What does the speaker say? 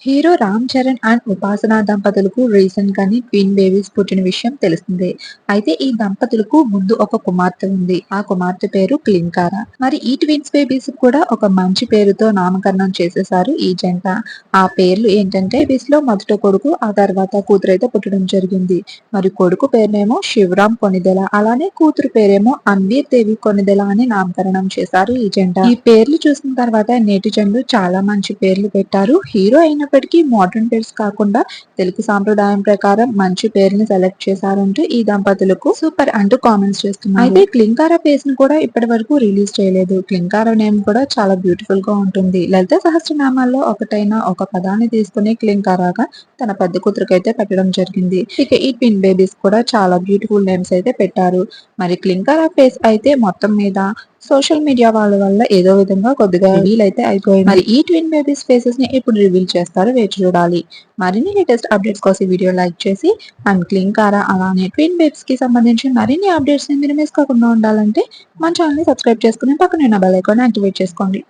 Hero Ram Charan and ఉపాసన దంపతులకు recent గానే ట్విన్ బేబీస్ పుట్టిన విషయం తెలిసిందే. అయితే ఈ దంపతులకు ముందు ఒక కుమార్తె ఉంది. ఆ కుమార్తె పేరు క్లింకార. మరి ఈ ట్విన్స్ బేబీస్ కూడా ఒక మంచి పేరుతో నామకరణం చేసేశారు ఈ జంట. ఆ పేర్లు ఏంటంటే బేబీస్ లో మొదట కొడుకు, ఆ తర్వాత కూతురైతే పుట్టడం జరిగింది. మరి కొడుకు పేరునేమో శివరామ్ కొనిదెల, అలానే కూతురు పేరేమో అన్వీర్ దేవి కొనిదెల అని నామకరణం చేశారు ఈ జంట. ఈ పేర్లు చూసిన తర్వాత నెటిజన్లు చాలా మంచి పేర్లు పెట్టారు. హీరో అయినప్పటికీ మోడర్న్ పేర్స్ కాకుండా తెలుగు సాంప్రదాయం ప్రకారం మంచి పేరుని సెలెక్ట్ చేశారంటూ ఈ దంపతులకు సూపర్ అంటూ కామెంట్స్ చేస్తున్నారు. అయితే క్లింకార ఫేస్ ని కూడా ఇప్పటి వరకు రిలీజ్ చేయలేదు. క్లింకార నేమ్ కూడా చాలా బ్యూటిఫుల్ గా ఉంటుంది. లలిత సహస్రనామాల్లో ఒకటైన ఒక పదాన్ని తీసుకుని క్లింకారాగా తన పెద్ద కూతురికైతే పెట్టడం జరిగింది. ఇక ఈ ట్విన్ బేబీస్ కూడా చాలా బ్యూటిఫుల్ నేమ్స్ అయితే పెట్టారు. మరి క్లింకార ఫేస్ అయితే మొత్తం మీద సోషల్ మీడియా వాళ్ళ వల్ల ఏదో విధంగా కొద్దిగా రివీల్ అయితే అయిపోయింది. మరి ఈ ట్విన్ బేబీస్ ఫేసెస్ ని ఎప్పుడు రివీల్ చేస్తారో వేచి చూడాలి. మరిన్ని లేటెస్ట్ అప్డేట్స్ కోసం ఈ వీడియో లైక్ చేసి అండ్ క్లింకారా అలానే ట్విన్ బేబ్స్ కి సంబంధించి మరిన్ని అప్డేట్స్ ని మీరు మిస్ కాకుండా ఉండాలంటే మన ఛానల్ ని సబ్స్క్రైబ్ చేసుకుని పక్కన ఉన్న బెల్ ఐకాన్ యాక్టివేట్ చేసుకోండి.